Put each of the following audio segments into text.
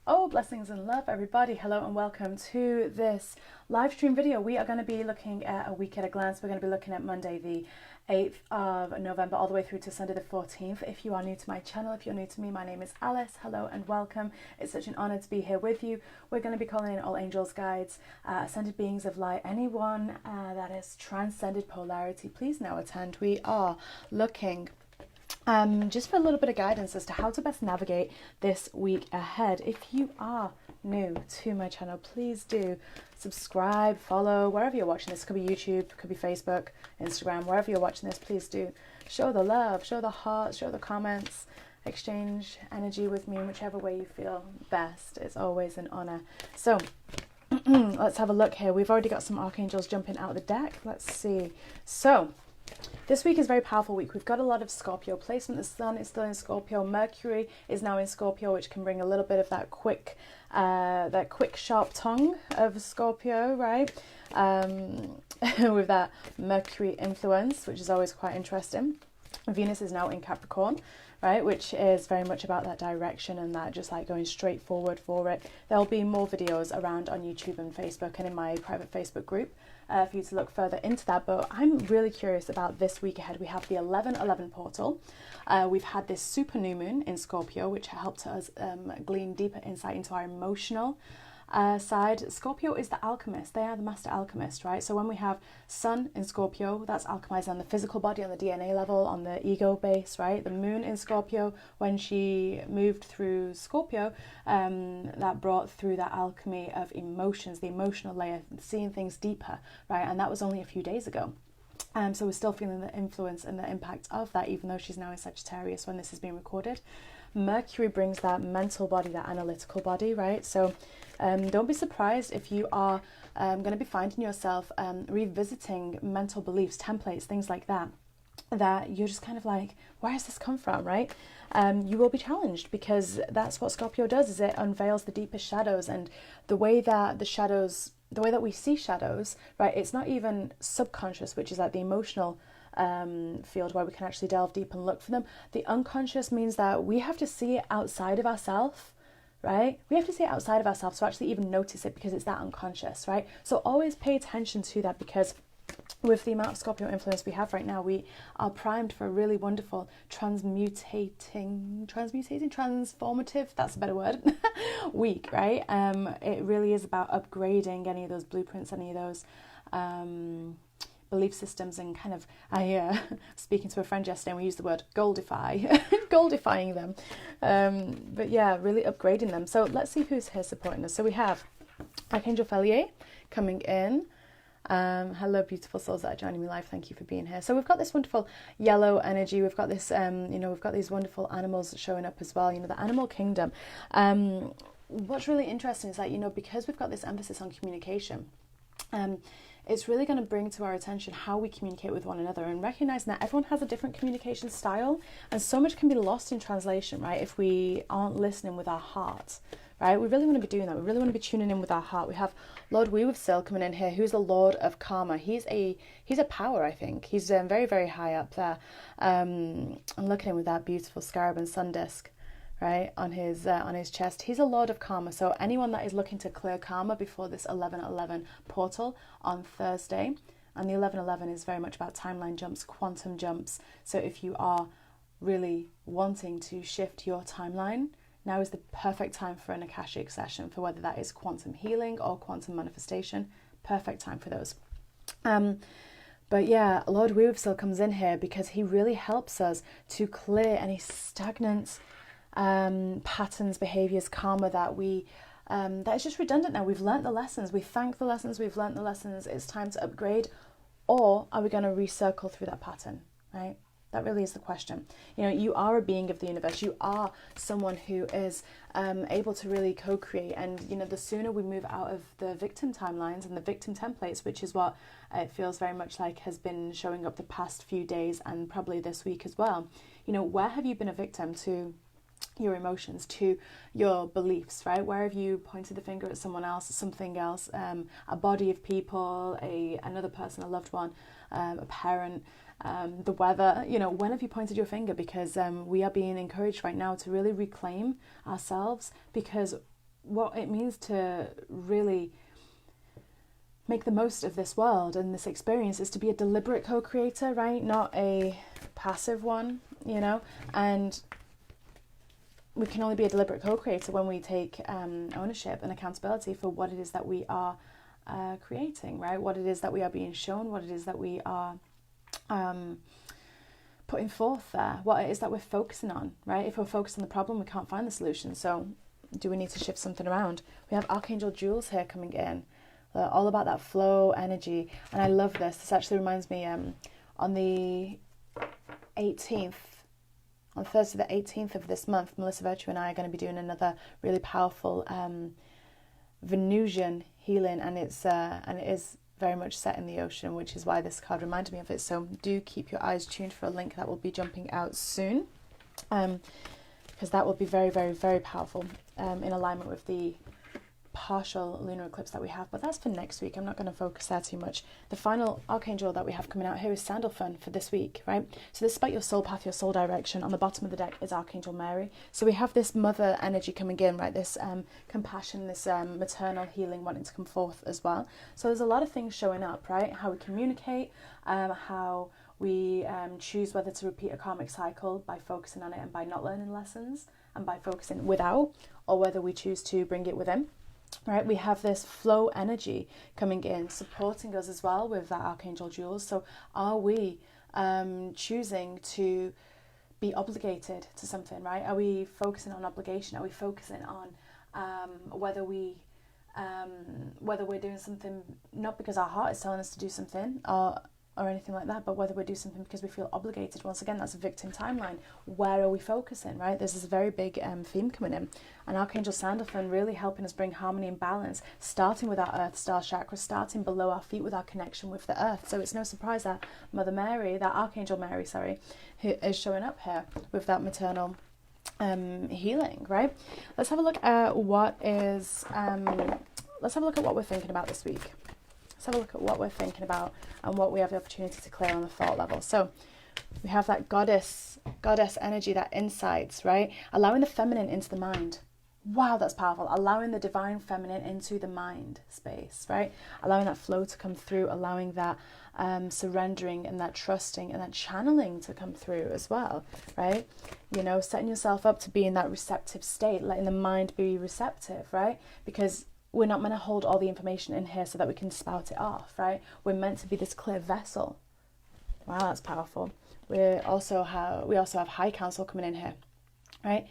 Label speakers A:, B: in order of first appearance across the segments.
A: Oh, blessings and love, everybody. Hello and welcome to this live stream video. We are going to be looking at a week at a glance. We're going to be looking at Monday, the 8th of November, all the way through to Sunday, the 14th. If you are new to my channel, if you're new to me, my name is Alice. Hello and welcome. It's such an honor to be here with you. We're going to be calling in all angels, guides, ascended beings of light, anyone that has transcended polarity. Please now attend. We are looking just for a little bit of guidance as to how to best navigate this week ahead. If you are new to my channel, please do subscribe, follow, wherever you're watching this. Could be YouTube, could be Facebook, Instagram, wherever you're watching this, please do show the love, show the hearts, show the comments, exchange energy with me in whichever way you feel best. It's always an honor. So let's have a look here. We've already got some archangels jumping out of the deck. Let's see. So this week is a very powerful week. We've got a lot of Scorpio placement. The Sun is still in Scorpio. Mercury is now in Scorpio, which can bring a little bit of that quick, sharp tongue of Scorpio, right? With that Mercury influence, which is always quite interesting. Venus is now in Capricorn, right, which is very much about that direction and that just like going straight forward for it. There'll be more videos around on YouTube and Facebook and in my private Facebook group for you to look further into that. But I'm really curious about this week ahead. We have the 11/11 portal. We've had this super new moon in Scorpio, which helped us glean deeper insight into our emotional side. Scorpio is the alchemist. They are the master alchemist, right? So when we have Sun in Scorpio, that's alchemized on the physical body, on the DNA level, on the ego base, right? The moon in Scorpio, when she moved through Scorpio, that brought through that alchemy of emotions, the emotional layer, seeing things deeper, right? And that was only a few days ago. So we're still feeling the influence and the impact of that, even though she's now in Sagittarius when this is being recorded. Mercury brings that mental body, that analytical body, right? So don't be surprised if you are going to be finding yourself revisiting mental beliefs, templates, things like that, that you're just kind of like, where has this come from, right? You will be challenged because that's what Scorpio does, is it unveils the deepest shadows. And the way that the way that we see shadows, right, it's not even subconscious, which is like the emotional field where we can actually delve deep and look for them. The unconscious means that we have to see it outside of ourselves, right? We have to see it outside of ourselves to actually even notice it, because it's that unconscious, right? So always pay attention to that, because with the amount of Scorpio influence we have right now, we are primed for a really wonderful transformative, that's a better word, week, right? It really is about upgrading any of those blueprints, any of those belief systems, and kind of, speaking to a friend yesterday, and we used the word goldifying them. But yeah, really upgrading them. So let's see who's here supporting us. So we have Archangel Felier coming in. Hello, beautiful souls that are joining me live. Thank you for being here. So we've got this wonderful yellow energy. We've got this, we've got these wonderful animals showing up as well. The animal kingdom. What's really interesting is that, because we've got this emphasis on communication, it's really going to bring to our attention how we communicate with one another, and recognizing that everyone has a different communication style, and so much can be lost in translation, right, if we aren't listening with our heart, right? We really want to be doing that. We really want to be tuning in with our heart. We have Lord Weaversil coming in here, who's the Lord of Karma. He's a power, I think. He's very, very high up there. I'm looking at him with that beautiful scarab and sun disk, right, on his chest. He's a Lord of Karma. So anyone that is looking to clear karma before this 11/11 portal on Thursday, and the 11/11 is very much about timeline jumps, quantum jumps. So if you are really wanting to shift your timeline, now is the perfect time for an Akashic session, for whether that is quantum healing or quantum manifestation. Perfect time for those. But yeah, Lord Weaversil comes in here because he really helps us to clear any stagnant patterns, behaviors, karma that that is just redundant now. We've learnt the lessons. We thank the lessons. We've learnt the lessons. It's time to upgrade. Or are we going to recircle through that pattern, right? That really is the question. You are a being of the universe. You are someone who is able to really co-create. And, the sooner we move out of the victim timelines and the victim templates, which is what it feels very much like has been showing up the past few days and probably this week as well. Where have you been a victim to your emotions, to your beliefs, right? Where have you pointed the finger at someone else, something else, a body of people, another person, a loved one, a parent, the weather? When have you pointed your finger? Because we are being encouraged right now to really reclaim ourselves, because what it means to really make the most of this world and this experience is to be a deliberate co-creator, right? Not a passive one, you know? And we can only be a deliberate co-creator when we take ownership and accountability for what it is that we are creating, right? What it is that we are being shown, what it is that we are putting forth there, what it is that we're focusing on, right? If we're focused on the problem, we can't find the solution. So do we need to shift something around? We have Archangel Jules here coming in, all about that flow energy. And I love this. This actually reminds me on the 18th, on Thursday the 18th of this month, Melissa Virtue and I are going to be doing another really powerful Venusian healing, and it is very much set in the ocean, which is why this card reminded me of it. So do keep your eyes tuned for a link that will be jumping out soon, because that will be very, very, very powerful in alignment with the partial lunar eclipse that we have. But that's for next week. I'm not going to focus there too much. The final archangel that we have coming out here is Sandalphon for this week, right? So this is about your soul path, your soul direction. On the bottom of the deck is Archangel Mary. So we have this mother energy coming in, right? This compassion, this maternal healing wanting to come forth as well. So there's a lot of things showing up, right? How we communicate, how we choose whether to repeat a karmic cycle by focusing on it and by not learning lessons and by focusing without, or whether we choose to bring it within. Right, we have this flow energy coming in, supporting us as well with that Archangel Jules. So are we choosing to be obligated to something, right? Are we focusing on obligation? Are we focusing on whether we're doing something not because our heart is telling us to do something or anything like that, but whether we do something because we feel obligated? Once again, that's a victim timeline. Where are we focusing, right? There's this very big theme coming in. And Archangel Sandalphon really helping us bring harmony and balance, starting with our Earth Star chakra, starting below our feet with our connection with the Earth. So it's no surprise that Mother Mary, that Archangel Mary, who is showing up here with that maternal healing, right? Let's have a look at what we're thinking about this week. Let's have a look at what we're thinking about and what we have the opportunity to clear on the thought level. So we have that goddess energy, that insights, right? Allowing the feminine into the mind. Wow, that's powerful. Allowing the divine feminine into the mind space, right? Allowing that flow to come through, allowing that surrendering and that trusting and that channeling to come through as well, right? You know, setting yourself up to be in that receptive state, letting the mind be receptive, right? Because we're not meant to hold all the information in here so that we can spout it off, right? We're meant to be this clear vessel. Wow, that's powerful. We also have High Council coming in here, right?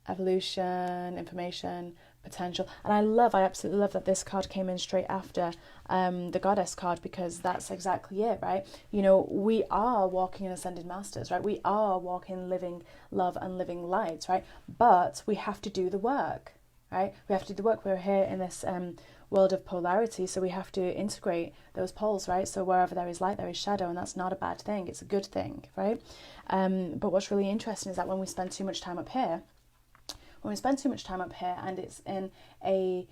A: Evolution, information, potential. And I absolutely love that this card came in straight after the Goddess card, because that's exactly it, right? You know, we are walking in Ascended Masters, right? We are walking, living love and living light, right? But we have to do the work. Right? We have to do the work. We're here in this world of polarity, so we have to integrate those poles, right? So wherever there is light, there is shadow, and that's not a bad thing. It's a good thing, right? But what's really interesting is that when we spend too much time up here, and it's in a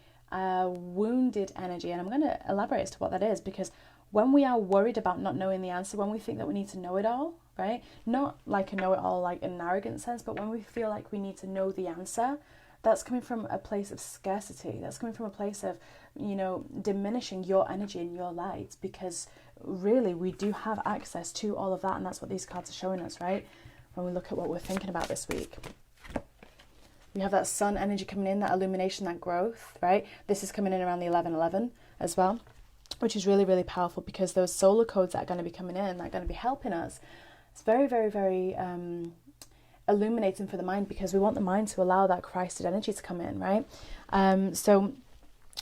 A: wounded energy, and I'm going to elaborate as to what that is, because when we are worried about not knowing the answer, when we think that we need to know it all, right? Not like a know-it-all, like in an arrogant sense, but when we feel like we need to know the answer, that's coming from a place of scarcity. That's coming from a place of, you know, diminishing your energy and your light, because really we do have access to all of that, and that's what these cards are showing us, right? When we look at what we're thinking about this week. We have that sun energy coming in, that illumination, that growth, right? This is coming in around the 11:11 as well, which is really, really powerful, because those solar codes that are going to be coming in, that are going to be helping us. It's very, very, very illuminating for the mind, because we want the mind to allow that Christed energy to come in, right? So,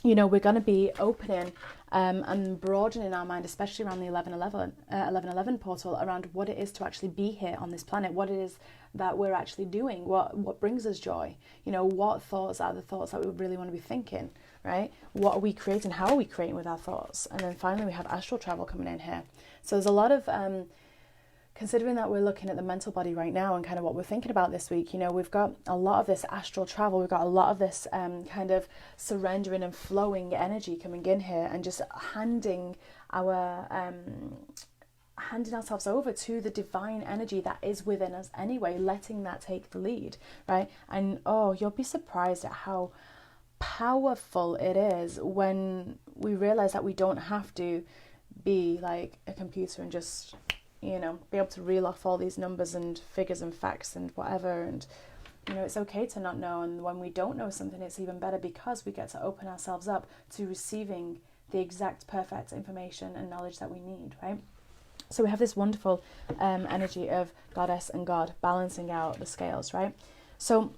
A: you know, we're going to be opening and broadening our mind, especially around the 11:11 portal, around what it is to actually be here on this planet, what it is that we're actually doing, what brings us joy, you know, what thoughts are the thoughts that we really want to be thinking, right? What are we creating? How are we creating with our thoughts? And then finally we have astral travel coming in here. So there's a lot of considering that we're looking at the mental body right now and kind of what we're thinking about this week, you know, we've got a lot of this astral travel, we've got a lot of this kind of surrendering and flowing energy coming in here, and just handing ourselves over to the divine energy that is within us anyway, letting that take the lead, right? And you'll be surprised at how powerful it is when we realize that we don't have to be like a computer and just, you know, be able to reel off all these numbers and figures and facts and whatever. And, you know, it's okay to not know. And when we don't know something, it's even better because we get to open ourselves up to receiving the exact perfect information and knowledge that we need, right? So we have this wonderful energy of goddess and God balancing out the scales, right? So,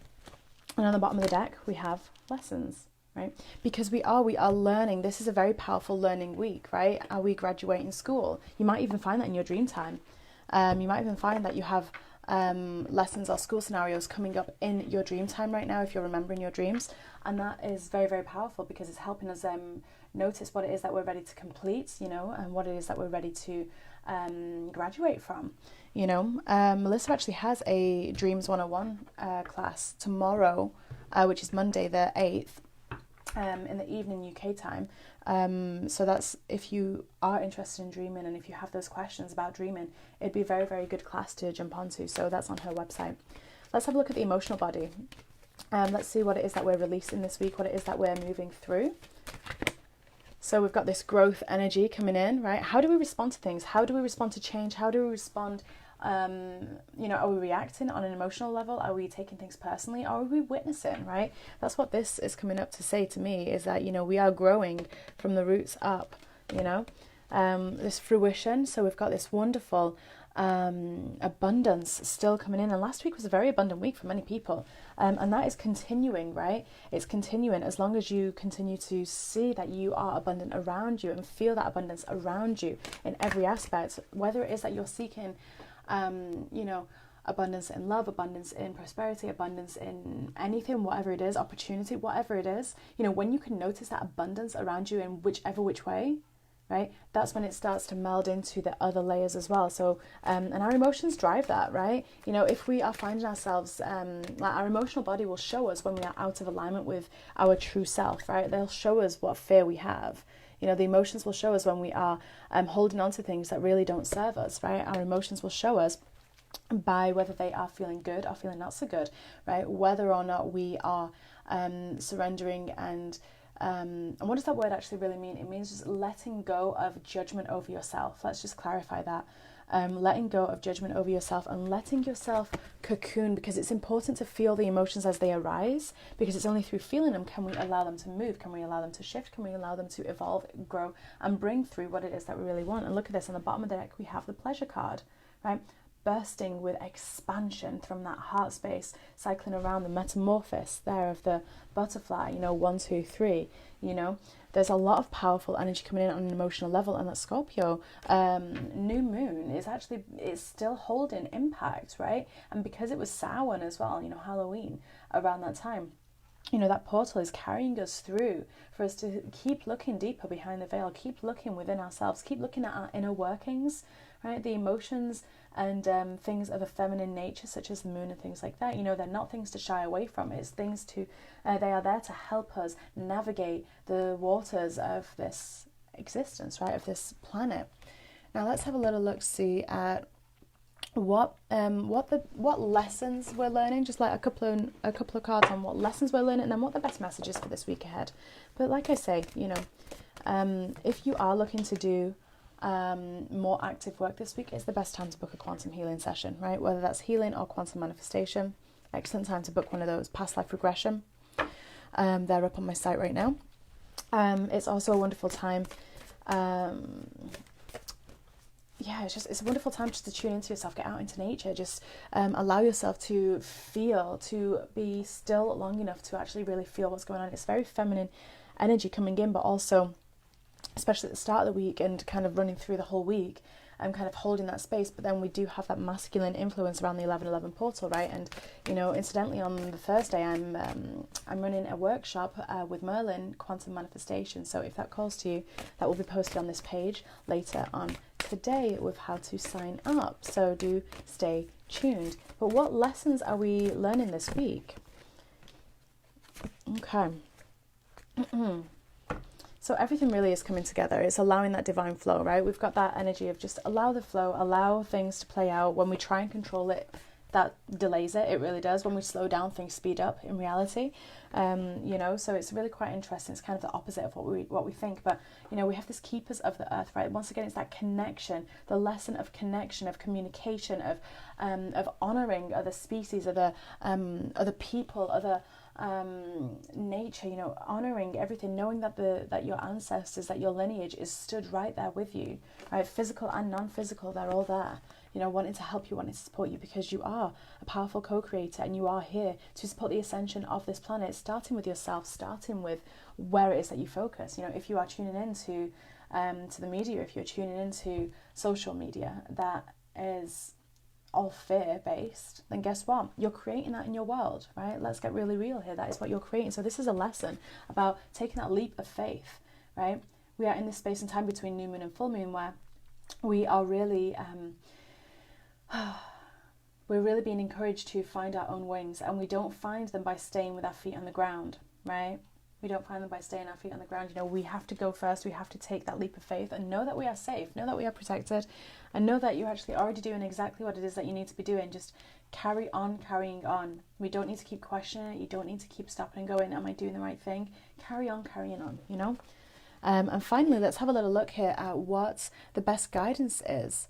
A: and on the bottom of the deck, we have lessons, right? Because we are learning. This is a very powerful learning week, right? Are we graduating school? You might even find that in your dream time. You might even find that you have lessons or school scenarios coming up in your dream time right now if you're remembering your dreams. And that is very, very powerful because it's helping us notice what it is that we're ready to complete, you know, and what it is that we're ready to graduate from, you know. Melissa actually has a Dreams 101 class tomorrow, which is Monday the 8th, in the evening UK time. So that's, if you are interested in dreaming and if you have those questions about dreaming, it'd be a very, very good class to jump onto. So that's on her website. Let's have a look at the emotional body. Let's see what it is that we're releasing this week, what it is that we're moving through. So we've got this growth energy coming in, right? How do we respond to things? How do we respond to change? How do we respond, you know, are we reacting on an emotional level? Are we taking things personally? Or are we witnessing, right? That's what this is coming up to say to me, is that, you know, we are growing from the roots up, you know, this fruition. So we've got this wonderful abundance still coming in. And last week was a very abundant week for many people. And that is continuing, right? It's continuing as long as you continue to see that you are abundant around you and feel that abundance around you in every aspect, whether it is that you're seeking, you know, abundance in love, abundance in prosperity, abundance in anything, whatever it is, opportunity, whatever it is, you know, when you can notice that abundance around you in which way, right, that's when it starts to meld into the other layers as well. So and our emotions drive that, right? You know, if we are finding ourselves like, our emotional body will show us when we are out of alignment with our true self, right? They'll show us what fear we have. You know, the emotions will show us when we are holding on to things that really don't serve us, right? Our emotions will show us by whether they are feeling good or feeling not so good, right? Whether or not we are surrendering and what does that word actually really mean? It means just letting go of judgment over yourself. Let's just clarify that. Letting go of judgment over yourself and letting yourself cocoon, because it's important to feel the emotions as they arise, because it's only through feeling them can we allow them to move, can we allow them to shift, can we allow them to evolve, grow, and bring through what it is that we really want. And look at this, on the bottom of the deck we have the pleasure card, right? Bursting with expansion from that heart space, cycling around the metamorphosis there of the butterfly, you know, 1, 2, 3, you know, there's a lot of powerful energy coming in on an emotional level. And that Scorpio new moon is still holding impact, right? And because it was Samhain as well, you know, Halloween around that time, you know, that portal is carrying us through for us to keep looking deeper behind the veil, keep looking within ourselves, keep looking at our inner workings, right? The emotions and things of a feminine nature, such as the moon and things like that, you know, they're not things to shy away from. It's things to, they are there to help us navigate the waters of this existence, right, of this planet. Now let's have a little look, see at what lessons we're learning, just like a couple of cards on what lessons we're learning, and then what the best message is for this week ahead. But like I say, you know, if you are looking to do more active work this week, is the best time to book a quantum healing session, right? Whether that's healing or quantum manifestation, excellent time to book one of those. Past life regression, they're up on my site right now. It's also a wonderful time, it's a wonderful time just to tune into yourself, get out into nature, just allow yourself to feel, to be still long enough to actually really feel what's going on. It's very feminine energy coming in, but also especially at the start of the week and kind of running through the whole week, I'm kind of holding that space. But then we do have that masculine influence around the 11:11 portal, right? And, you know, incidentally, on the Thursday, I'm running a workshop with Merlin, Quantum Manifestation. So if that calls to you, that will be posted on this page later on today with how to sign up. So do stay tuned. But what lessons are we learning this week? Okay. So everything really is coming together. It's allowing that divine flow, right? We've got that energy of just allow the flow, allow things to play out. When we try and control it, that delays it. It really does. When we slow down, things speed up in reality. You know, so it's really quite interesting. It's kind of the opposite of what we think. But, you know, we have this keepers of the earth, right? Once again, it's that connection, the lesson of connection, of communication, of honoring other species, other people, other nature, you know, honoring everything, knowing that your ancestors, that your lineage is stood right there with you, right? Physical and non-physical, they're all there, you know, wanting to help you, wanting to support you, because you are a powerful co-creator and you are here to support the ascension of this planet, starting with yourself, starting with where it is that you focus. You know, if you are tuning into to the media, if you're tuning into social media that is all fear-based, then guess what? You're creating that in your world, right? Let's get really real here. That is what you're creating. So this is a lesson about taking that leap of faith, right? We are in this space and time between new moon and full moon where we are really, we're really being encouraged to find our own wings, and we don't find them by staying with our feet on the ground, right? We don't find them by staying our feet on the ground. You know, we have to go first. We have to take that leap of faith and know that we are safe, know that we are protected, and know that you're actually already doing exactly what it is that you need to be doing. Just carry on carrying on. We don't need to keep questioning it. You don't need to keep stopping and going, am I doing the right thing? Carry on carrying on, you know? And finally, let's have a little look here at what the best guidance is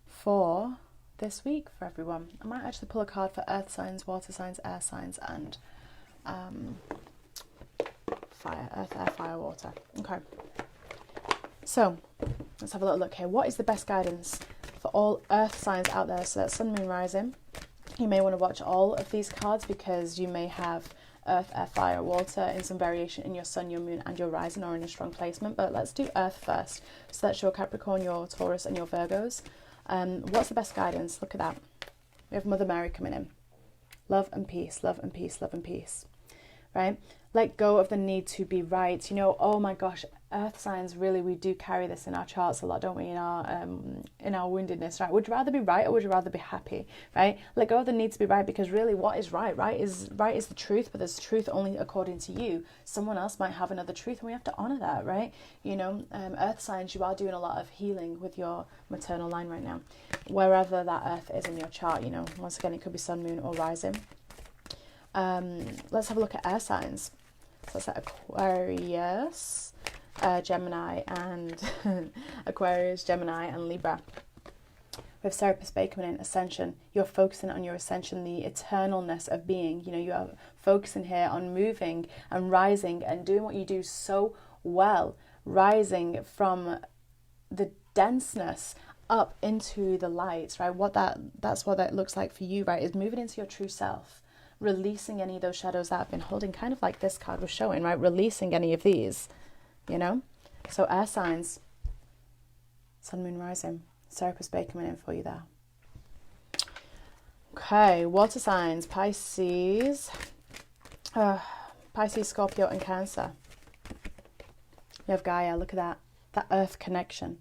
A: for this week for everyone. I might actually pull a card for earth signs, water signs, air signs, and fire, earth, air, fire, water. Okay. So let's have a little look here. What is the best guidance for all earth signs out there? So that's sun, moon, rising. You may want to watch all of these cards because you may have earth, air, fire, water in some variation in your sun, your moon, and your rising, or in a strong placement. But let's do earth first. So that's your Capricorn, your Taurus, and your Virgos. What's the best guidance? Look at that. We have Mother Mary coming in. Love and peace, love and peace, love and peace. Right? Let go of the need to be right. You know, oh my gosh, earth signs, really, we do carry this in our charts a lot, don't we, in our woundedness, right? Would you rather be right, or would you rather be happy, right? Let go of the need to be right, because really, what is right? Right is the truth, but there's truth only according to you. Someone else might have another truth, and we have to honor that, right? You know, earth signs, you are doing a lot of healing with your maternal line right now, wherever that earth is in your chart. You know, once again, it could be sun, moon, or rising. Let's have a look at air signs. So that's like Aquarius, Gemini, and Aquarius, Gemini, and Libra. We have Serapis Bay coming in, ascension. You're focusing on your ascension, the eternalness of being. You know, you are focusing here on moving and rising and doing what you do so well, rising from the denseness up into the light, right? That's what that looks like for you, right? Is moving into your true self. Releasing any of those shadows that have been holding, kind of like this card was showing, right? Releasing any of these, you know? So air signs, sun, moon, rising, Serapis Bay coming in for you there. Okay, water signs, Pisces, Scorpio, and Cancer. You have Gaia, look at that earth connection.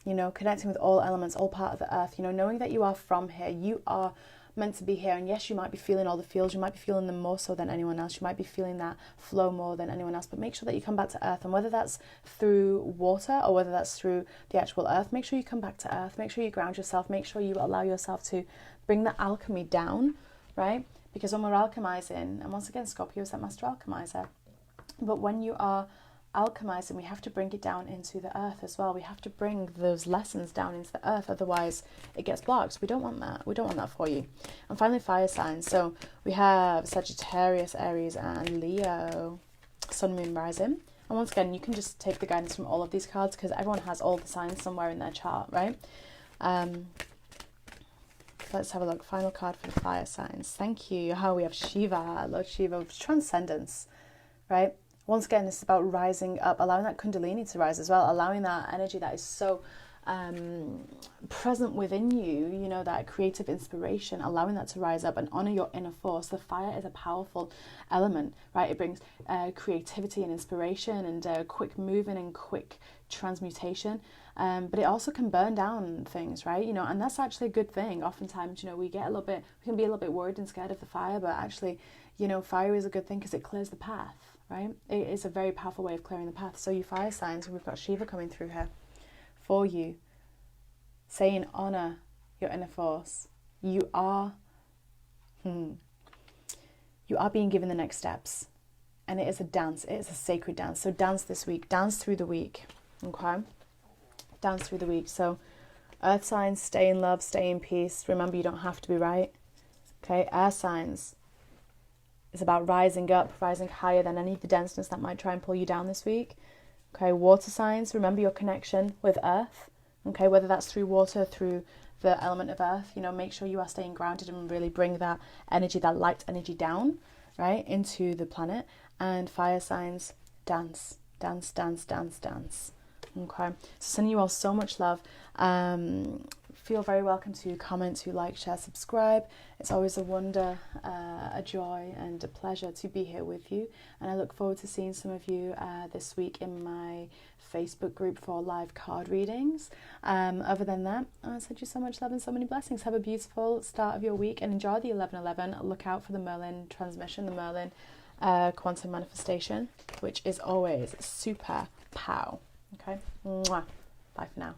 A: You know, connecting with all elements, all part of the earth, you know, knowing that you are from here, you are meant to be here. And yes, you might be feeling all the feels, you might be feeling them more so than anyone else, you might be feeling that flow more than anyone else, but make sure that you come back to earth. And whether that's through water or whether that's through the actual earth, make sure you come back to earth, make sure you ground yourself, make sure you allow yourself to bring the alchemy down, right? Because when we're alchemizing, and once again, Scorpio is that master alchemizer, but when you are alchemizing, we have to bring it down into the earth as well. We have to bring those lessons down into the earth, otherwise it gets blocked. We don't want that. We don't want that for you. And finally, fire signs. So we have Sagittarius, Aries, and Leo, sun, moon, rising. And once again, you can just take the guidance from all of these cards because everyone has all the signs somewhere in their chart, right? Let's have a look. Final card for the fire signs. Thank you. How we have Shiva, Lord Shiva, transcendence, right? Once again, this is about rising up, allowing that Kundalini to rise as well, allowing that energy that is so present within you, you know, that creative inspiration, allowing that to rise up and honor your inner force. The fire is a powerful element, right? It brings creativity and inspiration and quick moving and quick transmutation. But it also can burn down things, right? You know, and that's actually a good thing. Oftentimes, you know, we can be a little bit worried and scared of the fire, but actually, you know, fire is a good thing because it clears the path. Right? It is a very powerful way of clearing the path. So you fire signs, we've got Shiva coming through here for you, saying honor your inner force, you are being given the next steps. And it is a dance. It is a sacred dance. So dance this week. Dance through the week. Okay? Dance through the week. So earth signs, stay in love, stay in peace. Remember, you don't have to be right. Okay? Air signs. It's about rising up, rising higher than any of the denseness that might try and pull you down this week. Okay? Water signs. Remember your connection with earth. Okay? Whether that's through water, through the element of earth. You know, make sure you are staying grounded and really bring that energy, that light energy down, right, into the planet. And fire signs, dance, dance, dance, dance, dance. Okay, so sending you all so much love. Feel very welcome to comment, to like, share, subscribe. It's always a wonder, a joy and a pleasure to be here with you. And I look forward to seeing some of you this week in my Facebook group for live card readings. Other than that, I send you so much love and so many blessings. Have a beautiful start of your week and enjoy the 11/11. Look out for the Merlin transmission, the Merlin quantum manifestation, which is always super pow. Okay, mwah. Bye for now.